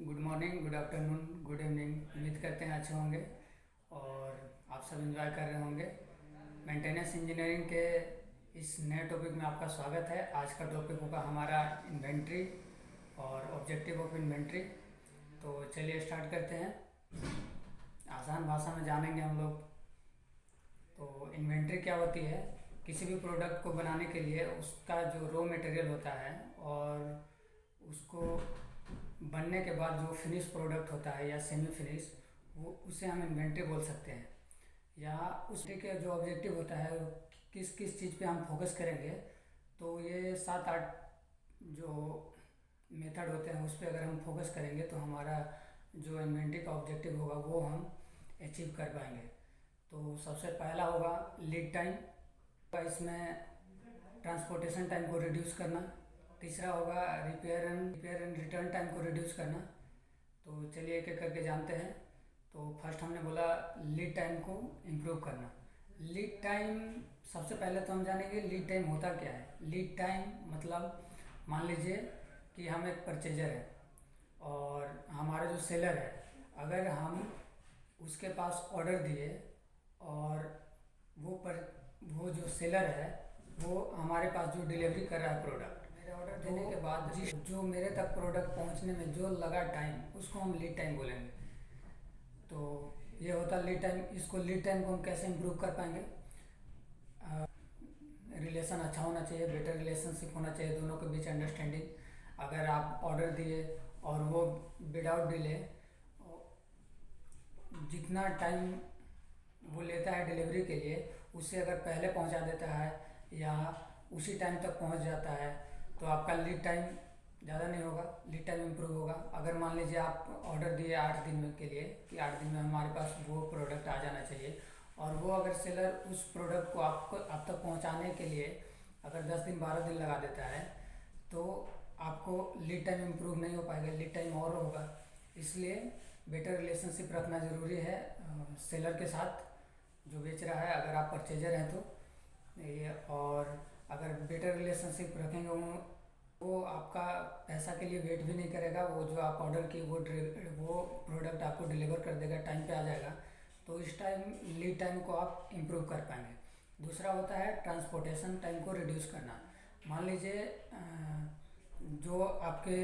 Good morning, good afternoon, good evening. उम्मीद करते हैं अच्छे होंगे और आप सब एंजॉय कर रहे होंगे। मेंटेनेंस इंजीनियरिंग के इस नए टॉपिक में आपका स्वागत है। आज का टॉपिक होगा हमारा इन्वेंट्री और ऑब्जेक्टिव ऑफ इन्वेंट्री। तो चलिए स्टार्ट करते हैं। आसान भाषा में जानेंगे हम लोग। तो इन्वेंट्री क्या होती है? किसी भी प्रोडक्ट को बनाने के लिए उसका जो रॉ मटेरियल होता है और उसको बनने के बाद जो फिनिश प्रोडक्ट होता है या सेमी फिनिश, वो उसे हम इन्वेंट्री बोल सकते हैं। या उसके के जो ऑब्जेक्टिव होता है वो किस किस चीज़ पे हम फोकस करेंगे। तो ये 7-8 जो मेथड होते हैं उस पर अगर हम फोकस करेंगे तो हमारा जो इन्वेंट्री का ऑब्जेक्टिव होगा वो हम अचीव कर पाएंगे। तो सबसे पहला होगा लीड टाइम। इसमें ट्रांसपोर्टेशन टाइम को रिड्यूस करना। तीसरा होगा रिपेयर एंड रिटर्न टाइम को रिड्यूस करना। तो चलिए एक एक करके जानते हैं। तो फर्स्ट हमने बोला लीड टाइम को इम्प्रूव करना। लीड टाइम, सबसे पहले तो हम जानेंगे लीड टाइम होता क्या है। लीड टाइम मतलब मान लीजिए कि हम एक परचेजर है और हमारा जो सेलर है, अगर हम उसके पास ऑर्डर दिए और वो जो सेलर है वो हमारे पास जो डिलीवरी कर रहा है प्रोडक्ट, मेरे ऑर्डर देने के बाद जिस जो मेरे तक प्रोडक्ट पहुंचने में जो लगा टाइम, उसको हम लीड टाइम बोलेंगे। तो ये होता है लीड टाइम। इसको लीड टाइम को हम कैसे इम्प्रूव कर पाएंगे? रिलेशन अच्छा होना चाहिए, बेटर रिलेशनशिप होना चाहिए, दोनों के बीच अंडरस्टैंडिंग। अगर आप ऑर्डर दिए और वो विदाउट डिले जितना टाइम वो लेता है डिलीवरी के लिए, उससे अगर पहले पहुंचा देता है या उसी टाइम तक पहुंच जाता है तो आपका लीड टाइम ज़्यादा नहीं होगा, लीड टाइम इम्प्रूव होगा। अगर मान लीजिए आप ऑर्डर दिए 8 दिन में के लिए कि 8 दिन में हमारे पास वो प्रोडक्ट आ जाना चाहिए, और वो अगर सेलर उस प्रोडक्ट को आप तक पहुंचाने के लिए अगर 10 दिन 12 दिन लगा देता है तो आपको लीड टाइम इम्प्रूव नहीं हो पाएगा, लीड टाइम और होगा। इसलिए बेटर रिलेशनशिप रखना ज़रूरी है सेलर के साथ जो बेच रहा है, अगर आप परचेजर हैं तो ये। और अगर बेटर रिलेशनशिप रखेंगे वो आपका पैसा के लिए वेट भी नहीं करेगा। वो जो आप ऑर्डर की वो प्रोडक्ट आपको डिलीवर कर देगा, टाइम पे आ जाएगा। तो इस टाइम लीड टाइम को आप इम्प्रूव कर पाएंगे। दूसरा होता है ट्रांसपोर्टेशन टाइम को रिड्यूस करना। मान लीजिए जो आपके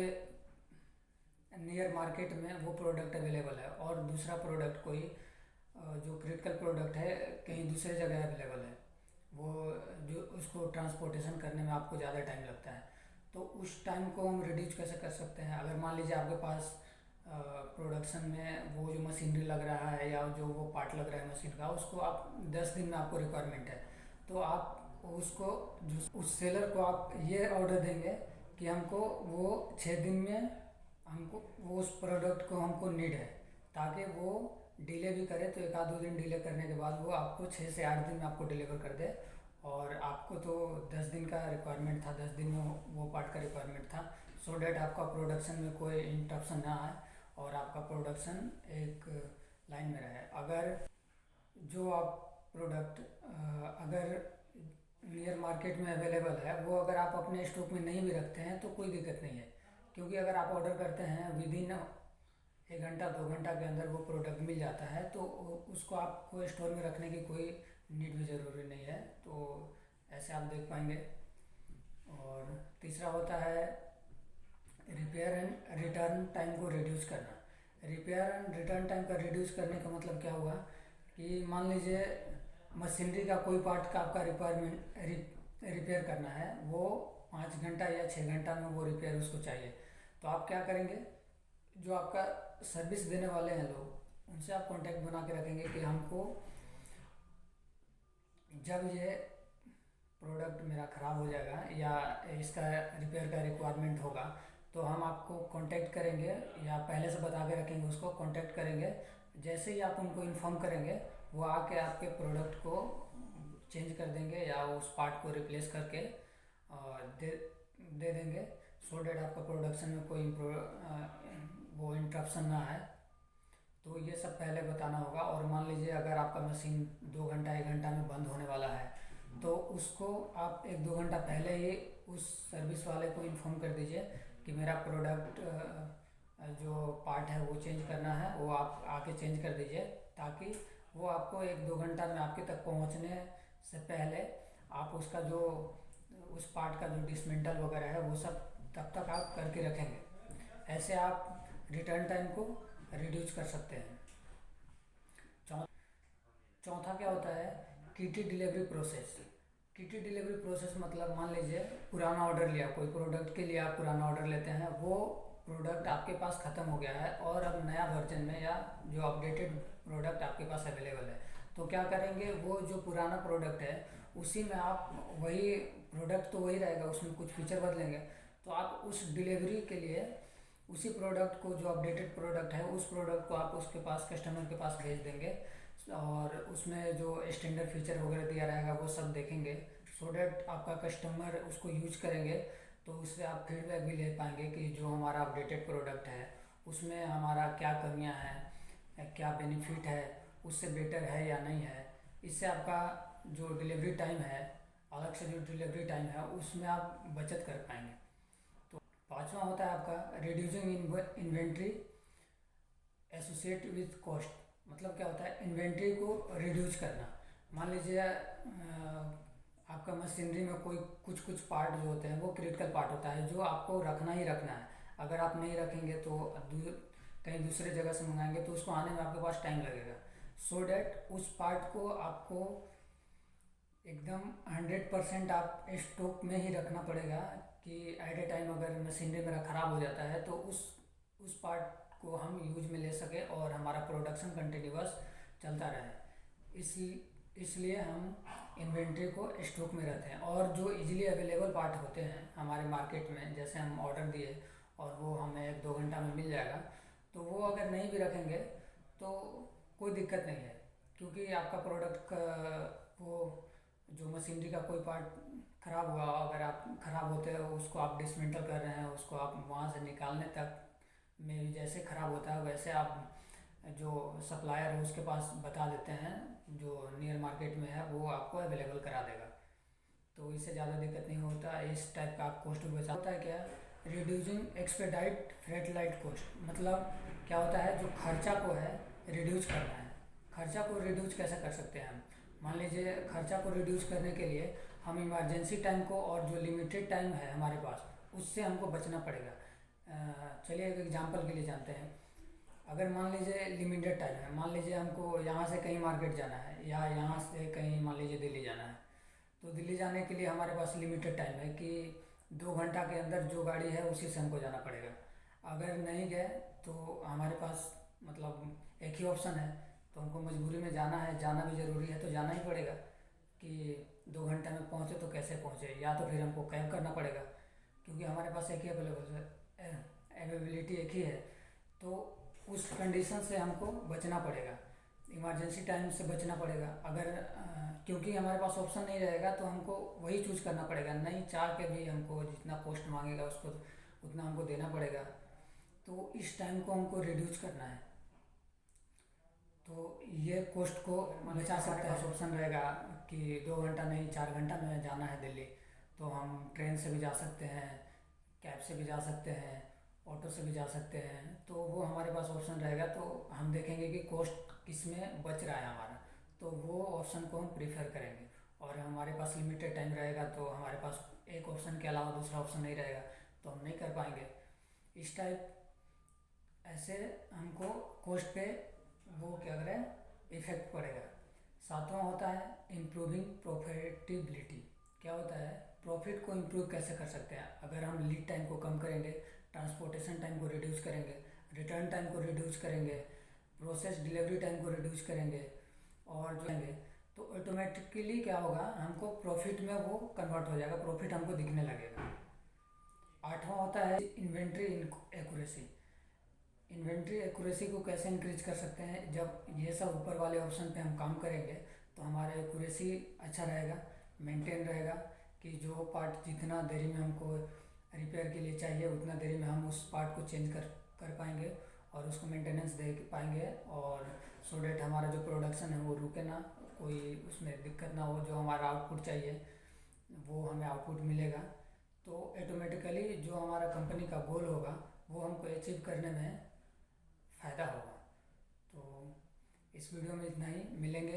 नियर मार्केट में वो प्रोडक्ट अवेलेबल है और दूसरा प्रोडक्ट कोई जो क्रिटिकल प्रोडक्ट है कहीं दूसरे जगह अवेलेबल है, वो जो उसको ट्रांसपोर्टेशन करने में आपको ज़्यादा टाइम लगता है। तो उस टाइम को हम रिड्यूस कैसे कर सकते हैं? अगर मान लीजिए आपके पास प्रोडक्शन में वो जो मशीनरी लग रहा है या जो वो पार्ट लग रहा है मशीन का, उसको आप 10 दिन में आपको रिक्वायरमेंट है, तो आप उसको जो उस सेलर को आप ये ऑर्डर देंगे कि हमको वो 6 दिन में हमको वो उस प्रोडक्ट को हमको नीड है, ताकि वो डिले भी करे तो 1-2 दिन डिले करने के बाद वो आपको 6 से 8 दिन में आपको डिलीवर कर दे। और आपको तो 10 दिन का रिक्वायरमेंट था, 10 दिन में वो पार्ट का रिक्वायरमेंट था, सो डैट आपका प्रोडक्शन में कोई इंटरप्शन ना आए और आपका प्रोडक्शन एक लाइन में रहे। अगर जो आप प्रोडक्ट अगर नियर मार्केट में अवेलेबल है वो अगर आप अपने स्टॉक में नहीं भी रखते हैं तो कोई दिक्कत नहीं है, क्योंकि अगर आप ऑर्डर करते हैं विद इन 1 घंटा 2 घंटा के अंदर वो प्रोडक्ट मिल जाता है, तो उसको आपको स्टोर में रखने की कोई नीड भी ज़रूरी नहीं है। तो ऐसे आप देख पाएंगे। और तीसरा होता है रिपेयर एंड रिटर्न टाइम को रिड्यूस करना। रिपेयर एंड रिटर्न टाइम का रिड्यूस करने का मतलब क्या हुआ कि मान लीजिए मशीनरी का कोई पार्ट का आपका रिक्वायरमेंट रिपेयर करना है, वो 5 घंटा या 6 घंटा में वो रिपेयर उसको चाहिए। तो आप क्या करेंगे? जो आपका सर्विस देने वाले हैं लोग, उनसे आप कांटेक्ट बना के रखेंगे कि हमको जब ये प्रोडक्ट मेरा ख़राब हो जाएगा या इसका रिपेयर का रिक्वायरमेंट होगा तो हम आपको कांटेक्ट करेंगे, या पहले से बता के रखेंगे, उसको कांटेक्ट करेंगे। जैसे ही आप उनको इन्फॉर्म करेंगे वो आके आपके प्रोडक्ट को चेंज कर देंगे या उस पार्ट को रिप्लेस करके दे दे देंगे, सो डैट आपका प्रोडक्शन में कोई वो इंटरप्शन ना आए। तो ये सब पहले बताना होगा। और मान लीजिए अगर आपका मशीन 2 घंटा 1 घंटा में बंद होने वाला है तो उसको आप 1-2 घंटा पहले ही उस सर्विस वाले को इन्फॉर्म कर दीजिए कि मेरा प्रोडक्ट जो पार्ट है वो चेंज करना है वो आप आके चेंज कर दीजिए, ताकि वो आपको 1-2 घंटा में आपके तक पहुंचने से पहले आप उसका जो उस पार्ट का जो डिसमेंटल वगैरह है वो सब तब तक आप करके रखेंगे। ऐसे आप रिटर्न टाइम को रिड्यूस कर सकते हैं। चौथा क्या होता है, कीटी डिलीवरी प्रोसेस। कीटी डिलीवरी प्रोसेस मतलब मान लीजिए पुराना ऑर्डर लिया, कोई प्रोडक्ट के लिए आप पुराना ऑर्डर लेते हैं, वो प्रोडक्ट आपके पास ख़त्म हो गया है और अब नया वर्जन में या जो अपडेटेड प्रोडक्ट आपके पास अवेलेबल है, तो क्या करेंगे, वो जो पुराना प्रोडक्ट है उसी में आप वही प्रोडक्ट तो वही रहेगा, उसमें कुछ फीचर बदलेंगे, तो आप उस डिलीवरी के लिए उसी प्रोडक्ट को, जो अपडेटेड प्रोडक्ट है उस प्रोडक्ट को आप उसके पास कस्टमर के पास भेज देंगे और उसमें जो स्टैंडर्ड फीचर वगैरह दिया रहेगा वो सब देखेंगे, सो डैट आपका कस्टमर उसको यूज करेंगे तो उससे आप फीडबैक भी ले पाएंगे कि जो हमारा अपडेटेड प्रोडक्ट है उसमें हमारा क्या कमियां हैं, क्या बेनिफिट है, उससे बेटर है या नहीं है। इससे आपका जो डिलीवरी टाइम है, अलग से जो डिलीवरी टाइम है उसमें आप बचत कर पाएंगे। तो पांचवा होता है आपका reducing inventory associate with cost. मतलब क्या होता है, इन्वेंट्री को रिड्यूस करना। मान लीजिए आपका मशीनरी में कोई कुछ कुछ पार्ट जो होते हैं वो क्रिटिकल पार्ट होता है जो आपको रखना ही रखना है, अगर आप नहीं रखेंगे तो कहीं दूसरे जगह से मंगाएंगे तो उसको आने में आपके पास टाइम लगेगा, सो डैट उस पार्ट को आपको एकदम 100% आप स्टॉक में ही रखना पड़ेगा कि एट ए टाइम अगर मशीनरी मेरा ख़राब हो जाता है तो उस पार्ट को हम यूज में ले सके और हमारा प्रोडक्शन कंटिन्यूअस चलता रहे। इसलिए हम इन्वेंट्री को स्टॉक में रखते हैं। और जो इजीली अवेलेबल पार्ट होते हैं हमारे मार्केट में, जैसे हम ऑर्डर दिए और वो हमें 1-2 घंटा में मिल जाएगा, तो वो अगर नहीं भी रखेंगे तो कोई दिक्कत नहीं है, क्योंकि आपका प्रोडक्ट का वो जो मशीनरी का कोई पार्ट ख़राब हुआ, अगर आप ख़राब होते हो उसको आप डिसमेंटल कर रहे हैं, उसको आप वहाँ से निकालने तक में भी जैसे ख़राब होता है वैसे आप जो सप्लायर है उसके पास बता देते हैं, जो नियर मार्केट में है वो आपको अवेलेबल करा देगा, तो इससे ज़्यादा दिक्कत नहीं होता। इस टाइप का आप कॉस्ट भी बचा होता है। क्या reducing expedite freight light cost, मतलब क्या होता है, जो खर्चा को है रिड्यूस करना है। खर्चा को रिड्यूस कैसे कर सकते हैं हम, मान लीजिए खर्चा को रिड्यूस करने के लिए हम इमरजेंसी टाइम को और जो लिमिटेड टाइम है हमारे पास उससे हमको बचना पड़ेगा। चलिए एक एग्जांपल के लिए जानते हैं। अगर मान लीजिए लिमिटेड टाइम है, मान लीजिए हमको यहाँ से कहीं मार्केट जाना है या यहाँ से कहीं मान लीजिए दिल्ली जाना है, तो दिल्ली जाने के लिए हमारे पास लिमिटेड टाइम है कि 2 घंटा के अंदर जो गाड़ी है उसी से हमको जाना पड़ेगा। अगर नहीं गए तो हमारे पास मतलब एक ही ऑप्शन है, तो हमको मजबूरी में जाना है, जाना भी ज़रूरी है तो जाना ही पड़ेगा कि 2 घंटे में पहुँचे तो कैसे पहुँचे, या तो फिर हमको कैब करना पड़ेगा क्योंकि हमारे पास एक ही अवेलेबिलिटी एक ही है, तो उस कंडीशन से हमको बचना पड़ेगा, इमरजेंसी टाइम से बचना पड़ेगा। अगर क्योंकि हमारे पास ऑप्शन नहीं रहेगा तो हमको वही चूज़ करना पड़ेगा, नहीं चाह के भी हमको जितना कॉस्ट मांगेगा उसको उतना हमको देना पड़ेगा, तो इस टाइम को हमको रिड्यूस करना है। तो ये कॉस्ट को बचा सकता है। ऑप्शन रहेगा कि 2 घंटा नहीं 4 घंटा में जाना है दिल्ली, तो हम ट्रेन से भी जा सकते हैं, कैब से भी जा सकते हैं, ऑटो से भी जा सकते हैं, तो वो हमारे पास ऑप्शन रहेगा, तो हम देखेंगे कि कॉस्ट किस में बच रहा है हमारा, तो वो ऑप्शन को हम प्रीफर करेंगे। और हमारे पास लिमिटेड टाइम रहेगा तो हमारे पास एक ऑप्शन के अलावा दूसरा ऑप्शन नहीं रहेगा तो हम नहीं कर पाएंगे। इस टाइप ऐसे हमको कॉस्ट पे वो क्या करें इफेक्ट पड़ेगा। सातवां होता है इम्प्रूविंग प्रॉफिटेबिलिटी। क्या होता है, प्रॉफिट को इम्प्रूव कैसे कर सकते हैं, अगर हम लीड टाइम को कम करेंगे, ट्रांसपोर्टेशन टाइम को रिड्यूस करेंगे, रिटर्न टाइम को रिड्यूस करेंगे, प्रोसेस डिलीवरी टाइम को रिड्यूस करेंगे, और जो है तो ऑटोमेटिकली क्या होगा, हमको प्रॉफिट में वो कन्वर्ट हो जाएगा, प्रॉफिट हमको दिखने लगेगा। आठवां होता है इन्वेंट्री एक्यूरेसी। इन्वेंट्री एक्यूरेसी को कैसे इंक्रीज कर सकते हैं, जब ये सब ऊपर वाले ऑप्शन पे हम काम करेंगे तो हमारा एक्यूरेसी अच्छा रहेगा, मेंटेन रहेगा, कि जो पार्ट जितना देरी में हमको रिपेयर के लिए चाहिए उतना देरी में हम उस पार्ट को चेंज कर पाएंगे और उसको मेंटेनेंस दे पाएंगे, और सो डैट हमारा जो प्रोडक्शन है वो रुके ना, कोई उसमें दिक्कत ना हो, जो हमारा आउटपुट चाहिए वो हमें आउटपुट मिलेगा। तो ऑटोमेटिकली जो हमारा कंपनी का गोल होगा वो हमको अचीव करने में फ़ायदा होगा। तो इस वीडियो में इतना ही, मिलेंगे।